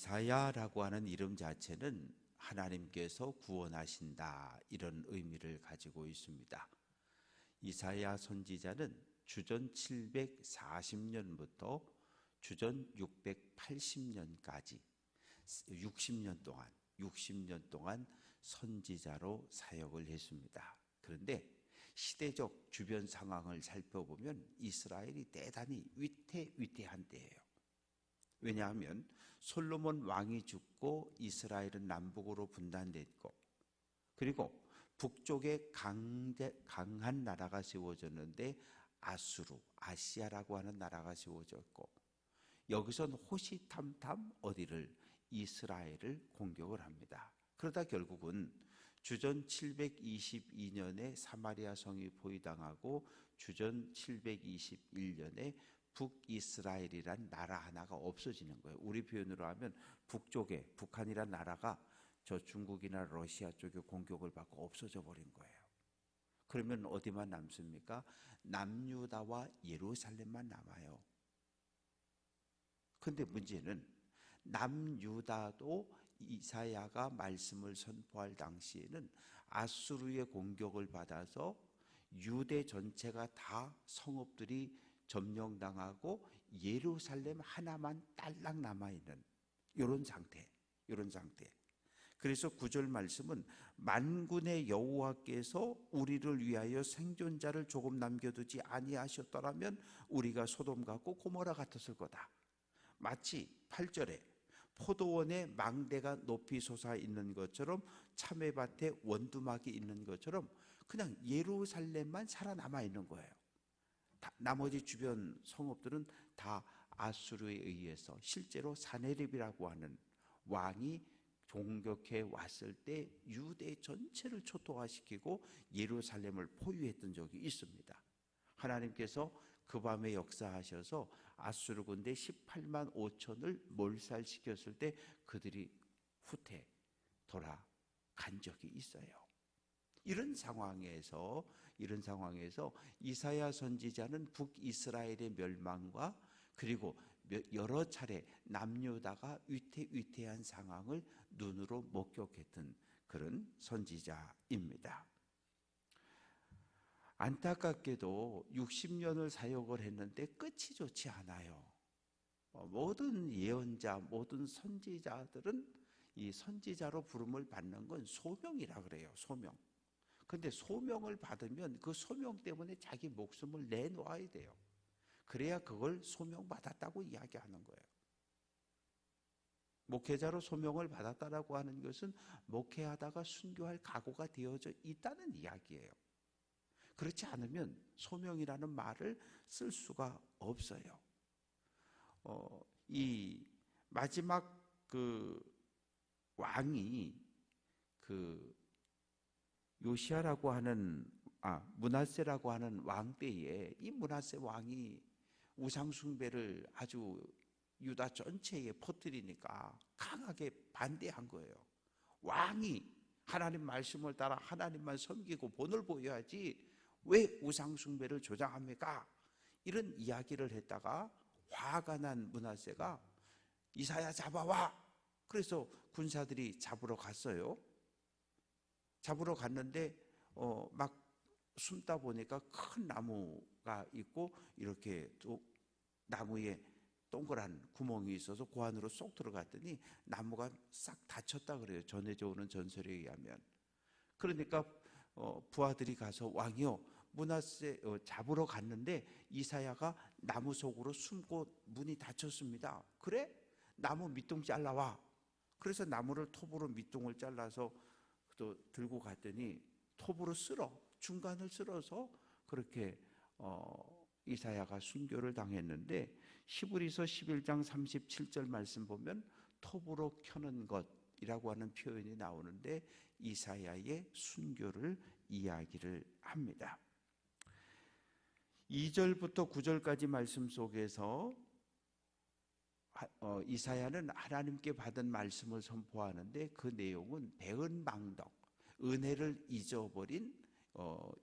이사야라고 하는 이름 자체는 하나님께서 구원하신다 이런 의미를 가지고 있습니다. 이사야 선지자는 주전 740년부터 주전 680년까지 60년 동안 선지자로 사역을 했습니다. 그런데 시대적 주변 상황을 살펴보면 이스라엘이 대단히 위태한 때예요. 왜냐하면 솔로몬 왕이 죽고 이스라엘은 남북으로 분단됐고, 그리고 북쪽에 강한 나라가 세워졌는데 아시아라고 하는 나라가 세워졌고, 여기선 호시탐탐 어디를 이스라엘을 공격을 합니다. 그러다 결국은 주전 722년에 사마리아 성이 포위당하고 주전 721년에 북이스라엘이란 나라 하나가 없어지는 거예요. 우리 표현으로 하면 북쪽에 북한이란 나라가 저 중국이나 러시아 쪽에 공격을 받고 없어져 버린 거예요. 그러면 어디만 남습니까? 남유다와 예루살렘만 남아요. 근데 문제는 남유다도 이사야가 말씀을 선포할 당시에는 아수르의 공격을 받아서 유대 전체가 다 성읍들이 점령당하고 예루살렘 하나만 딸랑 남아있는 이런 상태. 그래서 9절 말씀은 만군의 여호와께서 우리를 위하여 생존자를 조금 남겨두지 아니하셨더라면 우리가 소돔 같고 고모라 같았을 거다. 마치 8절에 포도원에 망대가 높이 솟아 있는 것처럼 참외밭에 원두막이 있는 것처럼 그냥 예루살렘만 살아남아 있는 거예요. 나머지 주변 성읍들은 다 아수르에 의해서 실제로 사네립이라고 하는 왕이 공격해 왔을 때 유대 전체를 초토화시키고 예루살렘을 포위했던 적이 있습니다. 하나님께서 그 밤에 역사하셔서 아수르 군대 18만 5천을 몰살시켰을 때 그들이 후퇴 돌아간 적이 있어요. 이런 상황에서 이사야 선지자는 북이스라엘의 멸망과 그리고 여러 차례 남유다가 위태한 상황을 눈으로 목격했던 그런 선지자입니다. 안타깝게도 60년을 사역을 했는데 끝이 좋지 않아요. 모든 예언자, 모든 선지자들은 이 선지자로 부름을 받는 건 소명이라 그래요. 소명. 근데 소명을 받으면 그 소명 때문에 자기 목숨을 내놓아야 돼요. 그래야 그걸 소명받았다고 이야기하는 거예요. 목회자로 소명을 받았다라고 하는 것은 목회하다가 순교할 각오가 되어져 있다는 이야기예요. 그렇지 않으면 소명이라는 말을 쓸 수가 없어요. 이 마지막 그 왕이 그 요시아라고 하는 므낫세라고 하는 왕 때에 이 므낫세 왕이 우상 숭배를 아주 유다 전체에 퍼뜨리니까 강하게 반대한 거예요. 왕이 하나님 말씀을 따라 하나님만 섬기고 본을 보여야지 왜 우상 숭배를 조장합니까? 이런 이야기를 했다가 화가 난 므낫세가 이사야 잡아와. 그래서 군사들이 잡으러 갔어요. 잡으러 갔는데 막 숨다 보니까 큰 나무가 있고 이렇게 또 나무에 동그란 구멍이 있어서 그 안으로 쏙 들어갔더니 나무가 싹 닫혔다 그래요. 전해져 오는 전설에 의하면. 그러니까 부하들이 가서 왕이요 므낫세 잡으러 갔는데 이사야가 나무 속으로 숨고 문이 닫혔습니다. 그래? 나무 밑둥 잘라와. 그래서 나무를 톱으로 밑둥을 잘라서 또 들고 갔더니 톱으로 중간을 쓸어서 그렇게 이사야가 순교를 당했는데 히브리서 11장 37절 말씀 보면 톱으로 켜는 것이라고 하는 표현이 나오는데 이사야의 순교를 이야기를 합니다. 2절부터 9절까지 말씀 속에서 이사야는 하나님께 받은 말씀을 선포하는데 그 내용은 배은망덕, 은혜를 잊어버린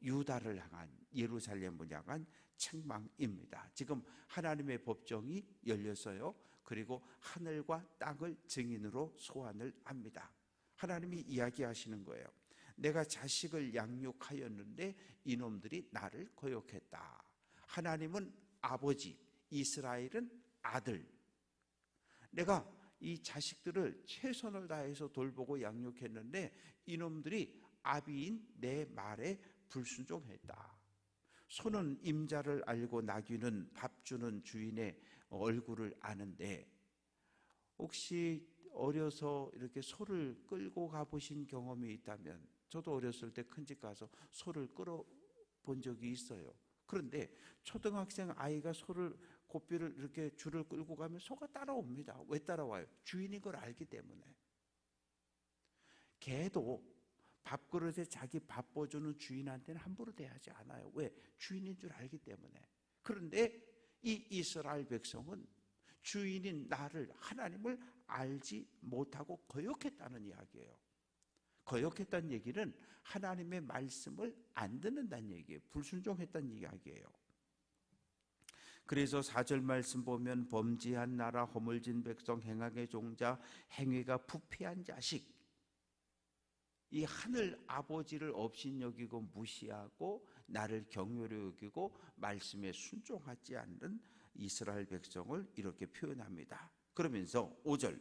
유다를 향한, 예루살렘을 향한 책망입니다. 지금 하나님의 법정이 열렸어요. 그리고 하늘과 땅을 증인으로 소환을 합니다. 하나님이 이야기하시는 거예요. 내가 자식을 양육하였는데 이놈들이 나를 거역했다. 하나님은 아버지, 이스라엘은 아들. 내가 이 자식들을 최선을 다해서 돌보고 양육했는데 이놈들이 아비인 내 말에 불순종했다. 소는 임자를 알고 나귀는 밥 주는 주인의 얼굴을 아는데, 혹시 어려서 이렇게 소를 끌고 가보신 경험이 있다면, 저도 어렸을 때 큰 집 가서 소를 끌어본 적이 있어요. 그런데 초등학생 아이가 소를 고삐를 이렇게 줄을 끌고 가면 소가 따라옵니다. 왜 따라와요? 주인인 걸 알기 때문에. 개도 밥그릇에 자기 밥 버주는 주인한테는 함부로 대하지 않아요. 왜? 주인인 줄 알기 때문에. 그런데 이 이스라엘 백성은 주인인 나를, 하나님을 알지 못하고 거역했다는 이야기예요. 거역했다는 얘기는 하나님의 말씀을 안 듣는다는 얘기예요. 불순종했다는 이야기예요. 그래서 4절 말씀 보면 범죄한 나라, 허물진 백성, 행악의 종자, 행위가 부패한 자식, 이 하늘 아버지를 업신여기고 무시하고 나를 경외로 여기고 말씀에 순종하지 않는 이스라엘 백성을 이렇게 표현합니다. 그러면서 5절,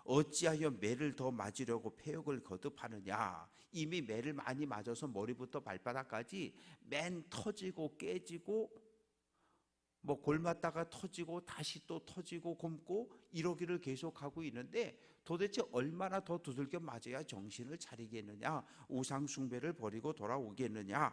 어찌하여 매를 더 맞으려고 패역을 거듭하느냐. 이미 매를 많이 맞아서 머리부터 발바닥까지 맨 터지고 깨지고 뭐 골맞다가 터지고 다시 또 터지고 곪고 이러기를 계속하고 있는데, 도대체 얼마나 더 두들겨 맞아야 정신을 차리겠느냐, 우상 숭배를 버리고 돌아오겠느냐.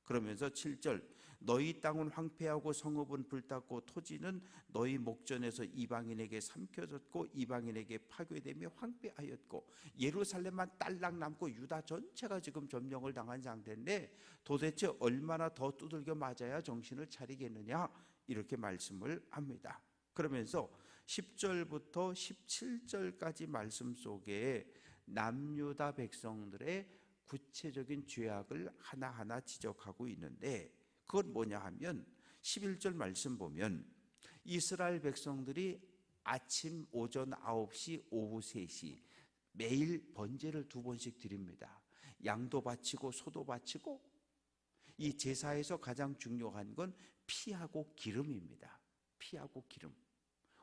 그러면서 7절, 너희 땅은 황폐하고 성읍은 불탔고 토지는 너희 목전에서 이방인에게 삼켜졌고 이방인에게 파괴되며 황폐하였고, 예루살렘만 딸랑 남고 유다 전체가 지금 점령을 당한 상태인데 도대체 얼마나 더 두들겨 맞아야 정신을 차리겠느냐, 이렇게 말씀을 합니다. 그러면서 10절부터 17절까지 말씀 속에 남유다 백성들의 구체적인 죄악을 하나하나 지적하고 있는데, 그건 뭐냐 하면 11절 말씀 보면 이스라엘 백성들이 아침, 오전 9시, 오후 3시 매일 번제를 2번씩 드립니다. 양도 바치고 소도 바치고, 이 제사에서 가장 중요한 건 피하고 기름입니다. 피하고 기름.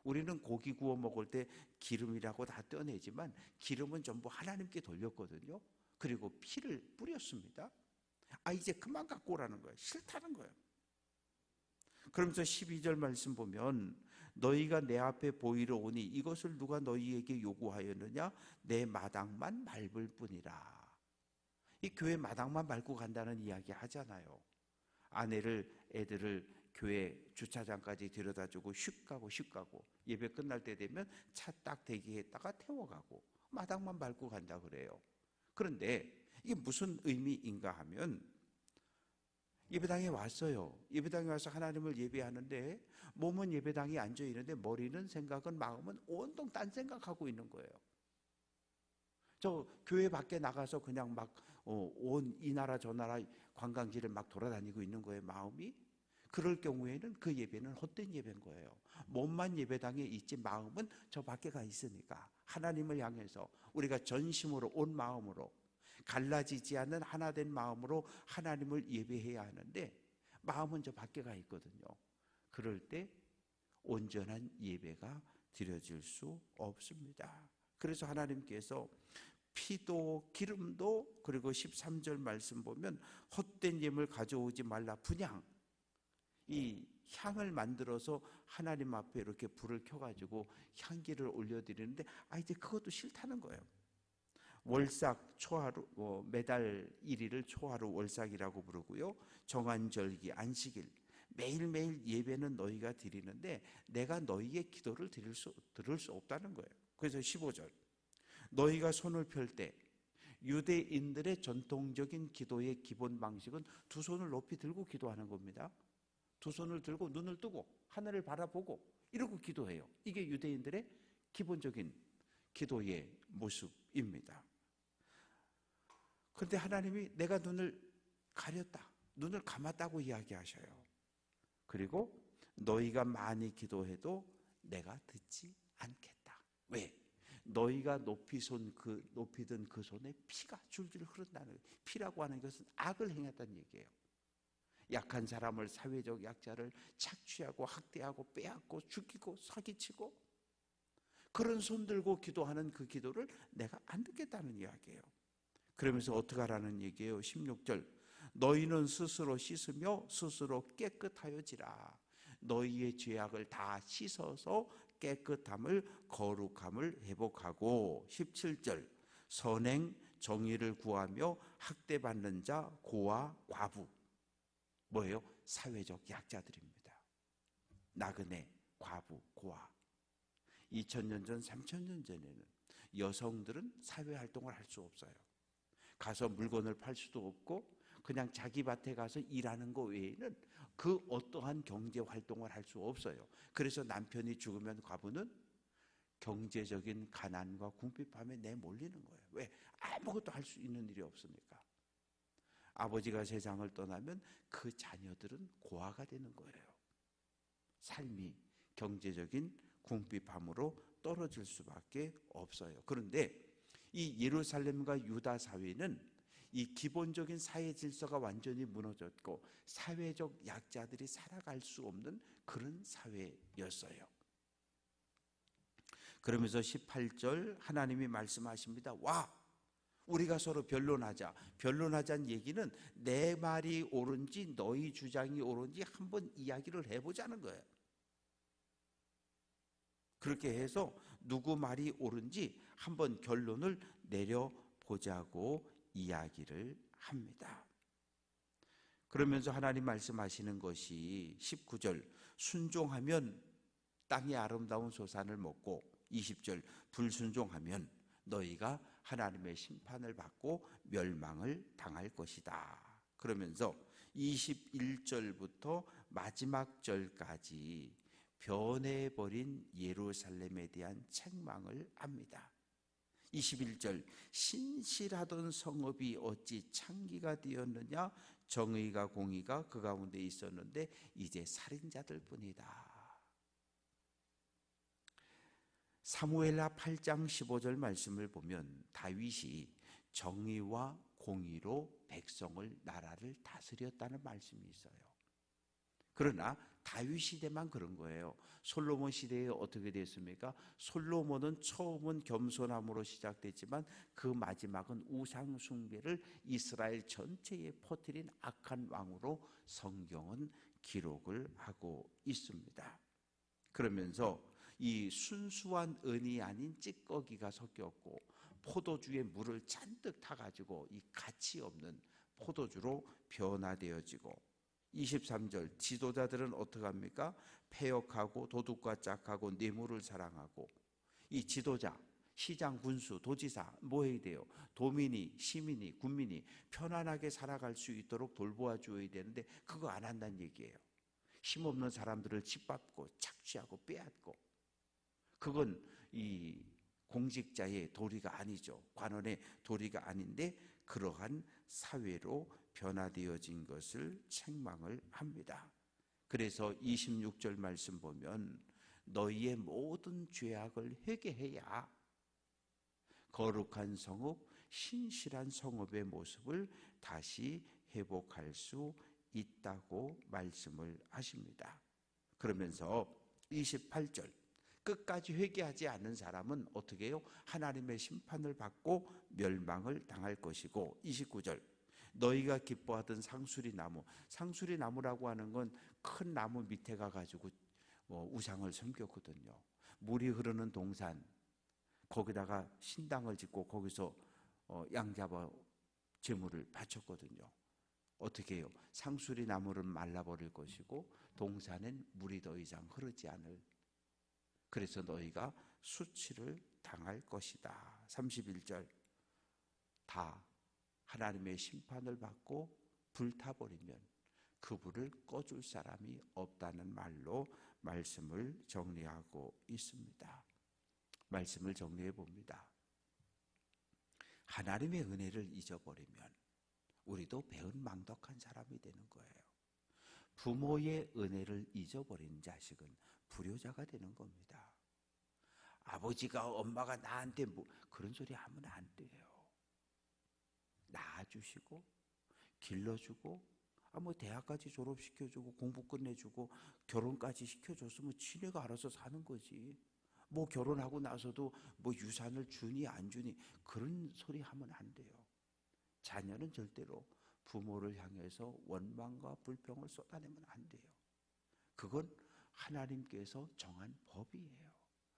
우리는 고기 구워 먹을 때 기름이라고 다 떼어내지만 기름은 전부 하나님께 돌렸거든요. 그리고 피를 뿌렸습니다. 이제 그만 갖고 오라는 거예요. 싫다는 거예요. 그러면서 12절 말씀 보면 너희가 내 앞에 보이러 오니 이것을 누가 너희에게 요구하였느냐, 내 마당만 밟을 뿐이라. 이 교회 마당만 밟고 간다는 이야기 하잖아요. 아내를, 애들을 교회 주차장까지 데려다주고 슉 가고 예배 끝날 때 되면 차 딱 대기했다가 태워가고 마당만 밟고 간다 그래요. 그런데 이게 무슨 의미인가 하면, 예배당에 왔어요. 예배당에 와서 하나님을 예배하는데 몸은 예배당에 앉아 있는데 머리는, 생각은, 마음은 온통 딴 생각하고 있는 거예요. 저 교회 밖에 나가서 그냥 막 온 이 나라 저 나라 관광지를 막 돌아다니고 있는 거예요, 마음이. 그럴 경우에는 그 예배는 헛된 예배인 거예요. 몸만 예배당에 있지 마음은 저 밖에 가 있으니까 하나님을 향해서 우리가 전심으로, 온 마음으로, 갈라지지 않는 하나된 마음으로 하나님을 예배해야 하는데 마음은 저 밖에 가 있거든요. 그럴 때 온전한 예배가 드려질 수 없습니다. 그래서 하나님께서 피도 기름도, 그리고 13절 말씀 보면 헛된 예물 가져오지 말라. 분향, 이 향을 만들어서 하나님 앞에 이렇게 불을 켜가지고 향기를 올려드리는데 이제 그것도 싫다는 거예요. 월삭, 초하루, 매달 1일을 초하루 월삭이라고 부르고요, 정한절기, 안식일, 매일매일 예배는 너희가 드리는데 내가 너희의 기도를 들을 수 없다는 거예요. 그래서 15절, 너희가 손을 펼 때, 유대인들의 전통적인 기도의 기본 방식은 두 손을 높이 들고 기도하는 겁니다. 두 손을 들고 눈을 뜨고 하늘을 바라보고 이러고 기도해요. 이게 유대인들의 기본적인 기도의 모습입니다. 그런데 하나님이 내가 눈을 가렸다, 눈을 감았다고 이야기하셔요. 그리고 너희가 많이 기도해도 내가 듣지 않겠다. 왜? 너희가 높이 든 그 손에 피가 줄줄 흐른다는 거예요. 피라고 하는 것은 악을 행했다는 얘기예요. 약한 사람을, 사회적 약자를 착취하고 학대하고 빼앗고 죽이고 사기치고, 그런 손 들고 기도하는 그 기도를 내가 안 듣겠다는 이야기예요. 그러면서 어떻게 하라는 얘기예요? 16절, 너희는 스스로 씻으며 스스로 깨끗하여지라. 너희의 죄악을 다 씻어서 깨끗함을, 거룩함을 회복하고. 17절, 선행 정의를 구하며 학대받는 자, 고아 과부. 뭐예요? 사회적 약자들입니다. 나그네, 과부, 고아. 2000년 전, 3000년 전에는 여성들은 사회활동을 할 수 없어요. 가서 물건을 팔 수도 없고 그냥 자기 밭에 가서 일하는 거 외에는 그 어떠한 경제활동을 할 수 없어요. 그래서 남편이 죽으면 과부는 경제적인 가난과 궁핍함에 내몰리는 거예요. 왜? 아무것도 할 수 있는 일이 없으니까. 아버지가 세상을 떠나면 그 자녀들은 고아가 되는 거예요. 삶이 경제적인 궁핍함으로 떨어질 수밖에 없어요. 그런데 이 예루살렘과 유다 사회는 이 기본적인 사회 질서가 완전히 무너졌고 사회적 약자들이 살아갈 수 없는 그런 사회였어요. 그러면서 18절 하나님이 말씀하십니다. 와, 우리가 서로 변론하자. 변론하자는 얘기는 내 말이 옳은지 너희 주장이 옳은지 한번 이야기를 해보자는 거예요. 그렇게 해서 누구 말이 옳은지 한번 결론을 내려보자고 이야기를 합니다. 그러면서 하나님 말씀하시는 것이 19절, 순종하면 땅의 아름다운 소산을 먹고, 20절, 불순종하면 너희가 하나님의 심판을 받고 멸망을 당할 것이다. 그러면서 21절부터 마지막 절까지 변해버린 예루살렘에 대한 책망을 합니다. 21절, 신실하던 성읍이 어찌 창기가 되었느냐. 정의가 공의가 그 가운데 있었는데 이제 살인자들 뿐이다. 사무엘하 8장 15절 말씀을 보면 다윗이 정의와 공의로 백성을, 나라를 다스렸다는 말씀이 있어요. 그러나 다윗 시대만 그런 거예요. 솔로몬 시대에 어떻게 됐습니까? 솔로몬은 처음은 겸손함으로 시작됐지만 그 마지막은 우상 숭배를 이스라엘 전체에 퍼뜨린 악한 왕으로 성경은 기록을 하고 있습니다. 그러면서 이 순수한 은이 아닌 찌꺼기가 섞였고 포도주에 물을 잔뜩 타가지고 이 가치 없는 포도주로 변화되어지고, 23절, 지도자들은 어떻게 합니까? 패역하고 도둑과 짝하고 뇌물을 사랑하고. 이 지도자, 시장, 군수, 도지사 뭐 해야 돼요? 도민이, 시민이, 국민이 편안하게 살아갈 수 있도록 돌보아 줘야 되는데 그거 안 한다는 얘기예요. 힘없는 사람들을 짓밟고 착취하고 빼앗고. 그건 이 공직자의 도리가 아니죠. 관원의 도리가 아닌데 그러한 사회로 변화되어진 것을 책망을 합니다. 그래서 26절 말씀 보면 너희의 모든 죄악을 회개해야 거룩한 성읍, 신실한 성읍의 모습을 다시 회복할 수 있다고 말씀을 하십니다. 그러면서 28절, 끝까지 회개하지 않는 사람은 어떻게 해요? 하나님의 심판을 받고 멸망을 당할 것이고, 29절, 너희가 기뻐하던 상수리 나무, 상수리 나무라고 하는 건 큰 나무 밑에 가가지고 우상을 섬겼거든요. 물이 흐르는 동산, 거기다가 신당을 짓고 거기서 양 잡아 제물을 바쳤거든요. 어떻게 해요? 상수리 나무를 말라버릴 것이고 동산엔 물이 더 이상 흐르지 않을, 그래서 너희가 수치를 당할 것이다. 31절, 다 하나님의 심판을 받고 불타버리면 그 불을 꺼줄 사람이 없다는 말로 말씀을 정리하고 있습니다. 말씀을 정리해 봅니다. 하나님의 은혜를 잊어버리면 우리도 배은망덕한 사람이 되는 거예요. 부모의 은혜를 잊어버린 자식은 불효자가 되는 겁니다. 아버지가 엄마가 나한테 뭐 그런 소리 하면 안 돼요. 낳아주시고 길러주고 뭐 대학까지 졸업시켜주고 공부 끝내주고 결혼까지 시켜줬으면 지네가 알아서 사는 거지. 뭐 결혼하고 나서도 뭐 유산을 주니 안 주니 그런 소리 하면 안 돼요. 자녀는 절대로 부모를 향해서 원망과 불평을 쏟아내면 안 돼요. 그건 하나님께서 정한 법이에요.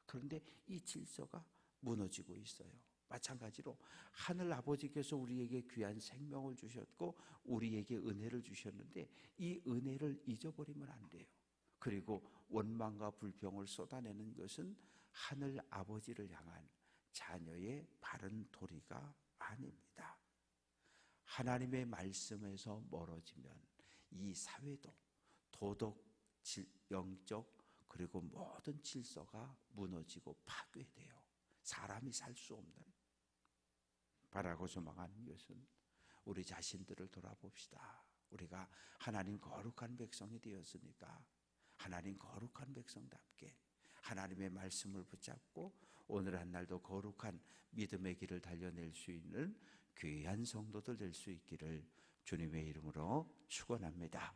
그런데 이 질서가 무너지고 있어요. 마찬가지로 하늘 아버지께서 우리에게 귀한 생명을 주셨고 우리에게 은혜를 주셨는데 이 은혜를 잊어버리면 안 돼요. 그리고 원망과 불평을 쏟아내는 것은 하늘 아버지를 향한 자녀의 바른 도리가 아닙니다. 하나님의 말씀에서 멀어지면 이 사회도 도덕, 영적 그리고 모든 질서가 무너지고 파괴돼요. 사람이 살 수 없는. 바라고 소망하는 것은 우리 자신들을 돌아봅시다. 우리가 하나님 거룩한 백성이 되었으니까 하나님 거룩한 백성답게 하나님의 말씀을 붙잡고 오늘 한 날도 거룩한 믿음의 길을 달려낼 수 있는 귀한 성도들 될 수 있기를 주님의 이름으로 축원합니다.